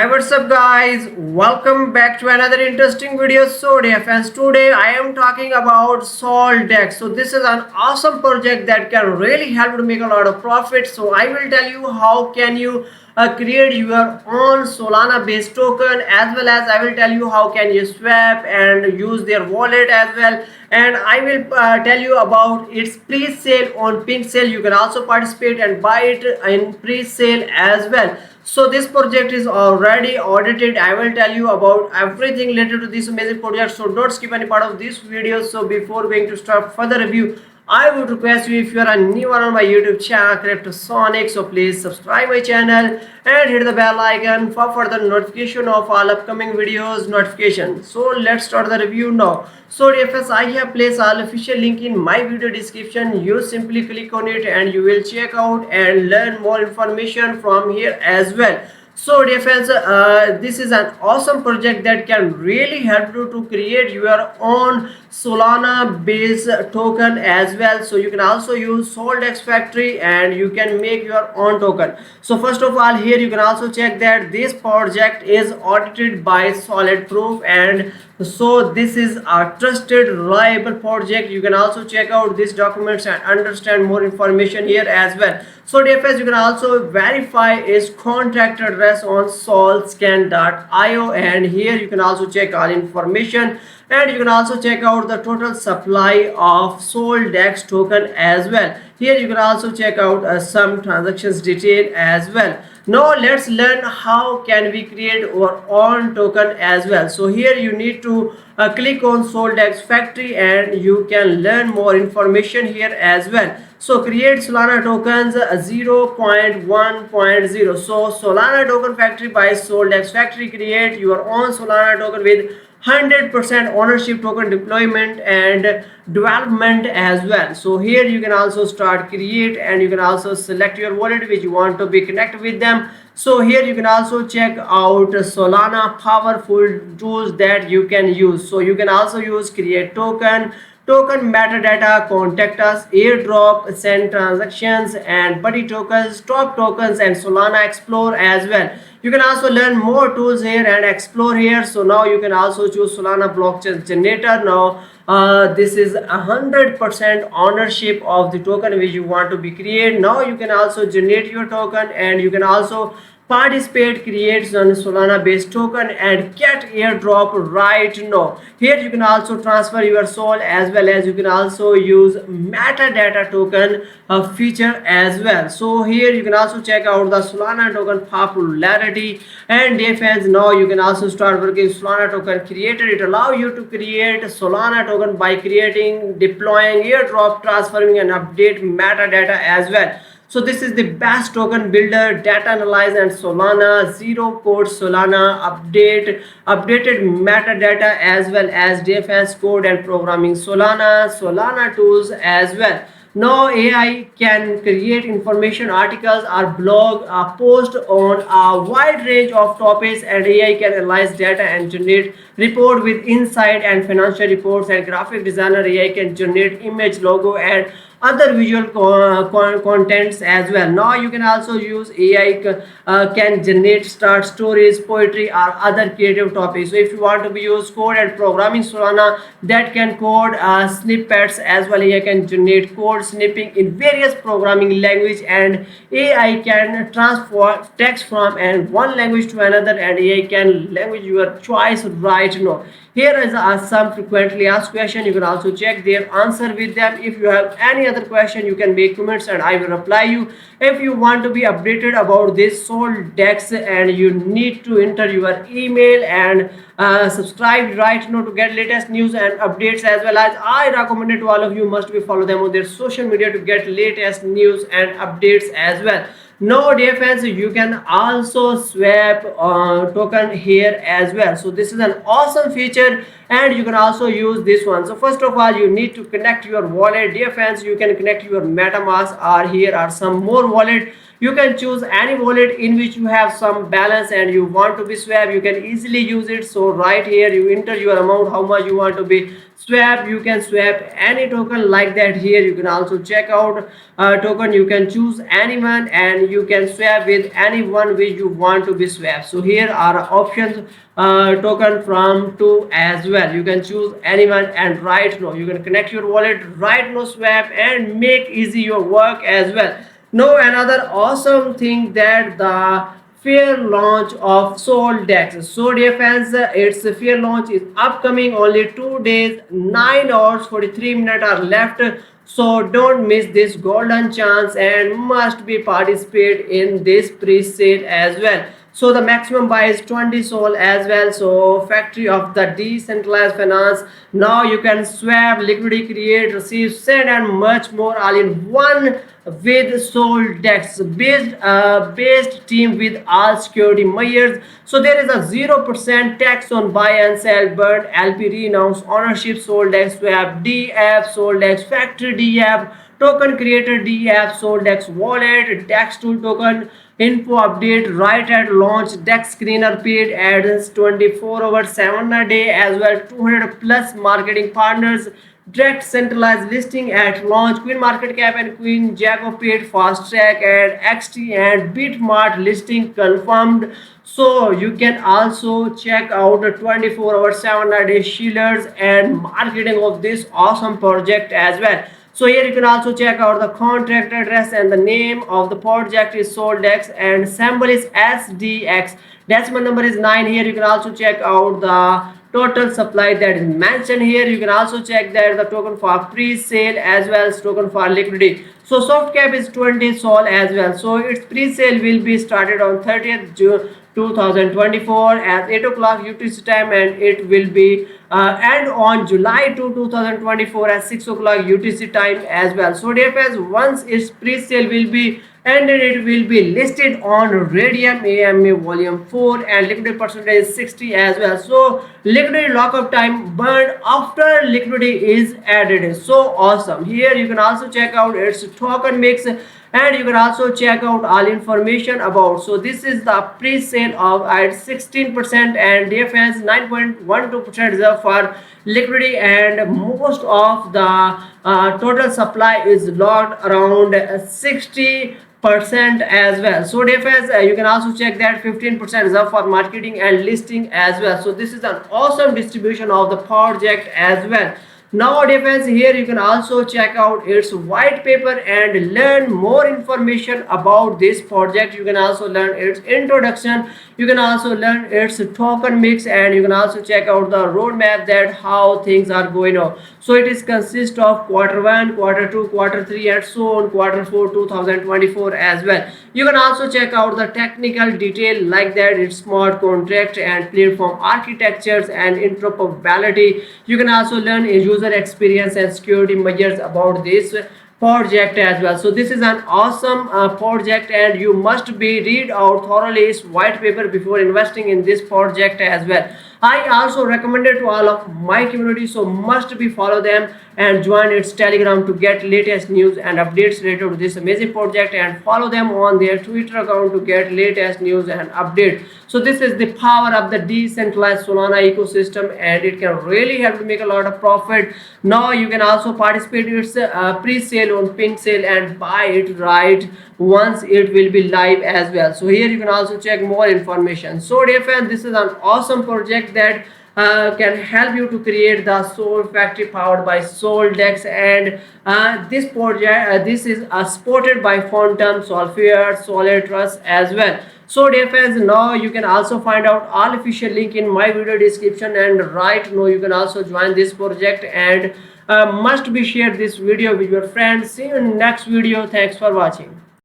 Hi, what's up guys? Welcome back to another interesting video. So dear friends, today I am talking about SolDex. So this is an awesome project that can really help to make a lot of profit. So I will tell you how can you create your own Solana based token, as well as I will tell you how can you swap and use their wallet as well. And I will tell you about its pre-sale on Pink Sale. You can also participate and buy it in pre-sale as well. So this project is already audited. I will tell you about everything related to this amazing project, so don't skip any part of this video. So before going to start further review, I would request you, if you are a new one on my YouTube channel Cryptosonic, so please subscribe my channel and hit the bell icon for further notification of all upcoming videos notification. So let's start the review now. So DFS, I have placed all official link in my video description. You simply click on it and you will check out and learn more information from here as well. So dear friends, this is an awesome project that can really help you to create your own Solana based token as well. So you can also use SolDex Factory and you can make your own token. So first of all, here you can also check that this project is audited by Solid Proof, and so this is a trusted reliable project. You can also check out these documents and understand more information here as well. So DFS, you can also verify its contract address on solscan.io, and here you can also check all information, and you can also check out the total supply of SolDex token as well. Here you can also check out some transactions detail as well. Now let's learn how can we create our own token as well. So here you need to click on SolDex Factory and you can learn more information here as well. So create Solana tokens 0.1.0. So Solana token factory by SolDex Factory. Create your own Solana token with 100% ownership, token deployment and development as well. So here you can also start create, and you can also select your wallet which you want to be connected with them. So here you can also check out Solana powerful tools that you can use. So you can also use create token metadata, contact us, airdrop, send transactions, and buddy tokens, top tokens, and Solana Explore as well. You can also learn more tools here and explore here. So now you can also choose Solana blockchain generator. Now this is 100% ownership of the token which you want to be create. Now you can also generate your token, and you can also participate, create on Solana based token and get airdrop right now. Here you can also transfer your soul, as well as you can also use metadata token feature as well. So here you can also check out the Solana token popularity and defense. Now you can also start working Solana token creator. It allows you to create Solana token by creating, deploying, airdrop, transferring, and update metadata as well. So this is the best token builder, data analyze, and Solana zero code Solana updated metadata, as well as defense code and programming Solana tools as well. Now AI can create information articles or blog post on a wide range of topics, and AI can analyze data and generate report with insight and financial reports, and graphic designer AI can generate image, logo, and other visual contents as well. Now you can also use AI can generate start stories, poetry, or other creative topics. So if you want to be use code and programming Solana, that can code snippets as well. AI can generate code snipping in various programming language, and AI can transfer text from one language to another, and AI can language your choice right now. Here is some frequently asked question. You can also check their answer with them. If you have any other question, you can make comments and I will reply you. If you want to be updated about this SolDex, and you need to enter your email and subscribe right now to get latest news and updates, as well as I recommend it to all of you must be follow them on their social media to get latest news and updates as well. Now dear friends, you can also swap token here as well. So this is an awesome feature, and you can also use this one. So first of all, you need to connect your wallet. Dear friends, you can connect your MetaMask, or here are some more wallet. You can choose any wallet in which you have some balance and you want to be swap. You can easily use it. So right here you enter your amount, how much you want to be swap, you can swap any token like that. Here you can also check out token, you can choose anyone and you can swap with anyone which you want to be swapped. So here are options, token from two as well. You can choose anyone and right now you can connect your wallet, right now swap and make easy your work as well. Now another awesome thing that the fair launch of Soldex. So dear fans, its fair launch is upcoming. Only 2 days, 9 hours 43 minutes are left. So don't miss this golden chance and must be participate in this pre-sale as well. So the maximum buy is 20 sol as well. So factory of the decentralized finance. Now you can swap, liquidity, create, receive, send and much more all in one with Soldex based team with all security measures. So there is a 0% tax on buy and sell, but LP renounced ownership, Soldex swap, DF, Soldex factory, DF token creator, DF, Soldex wallet, DEX tool token info update right at launch, DEX screener paid ads 24 over 7 a day as well, 200 plus marketing partners, direct centralized listing at launch, Queen Market Cap and Queen Jago paid, fast track and XT and Bitmart listing confirmed. So you can also check out the 24 over 7 a day shillers and marketing of this awesome project as well. So here you can also check out the contract address and the name of the project is Soldex and symbol is SDX. Decimal number is 9. Here you can also check out the total supply that is mentioned here. You can also check that the token for pre-sale as well as token for liquidity. So soft cap is 20 sol as well. So its pre-sale will be started on 30th June 2024 at 8 o'clock UTC time and it will be end on July 2 2024 at 6 o'clock UTC time as well. So dear friends, once its pre-sale will be ended, it will be listed on Radium AMA volume 4 and liquidity percentage is 60 as well. So liquidity lockup time burned after liquidity is added. So awesome. Here you can also check out its token mix and you can also check out all information about. So this is the pre-sale of at 16% and defense 9.12% reserve for liquidity and most of the total supply is locked around 60% as well. So defense, you can also check that 15% reserve for marketing and listing as well. So this is an awesome distribution of the project as well. Now defense, here you can also check out its white paper and learn more information about this project. You can also learn its introduction, you can also learn its token mix and you can also check out the roadmap that how things are going on. So it is consist of Q1, Q2, Q3 and so on, Q4 2024 as well. You can also check out the technical detail like that its smart contract and platform architectures and interoperability. You can also learn a user experience and security measures about this project as well. So this is an awesome project and you must be read out thoroughly its white paper before investing in this project as well. I also recommended to all of my community, so must be follow them and join its Telegram to get latest news and updates related to this amazing project and follow them on their Twitter account to get latest news and update. So this is the power of the decentralized Solana ecosystem and it can really help to make a lot of profit. Now you can also participate in its pre-sale on pink sale and buy it right once it will be live as well. So here you can also check more information. So dear friends, this is an awesome project that can help you to create the Sol factory powered by Soldex and this project this is supported by Phantom, Solfair, Solitrus as well. So dear friends, now you can also find out all official link in my video description and right now you can also join this project and must be share this video with your friends. See you in next video. Thanks for watching.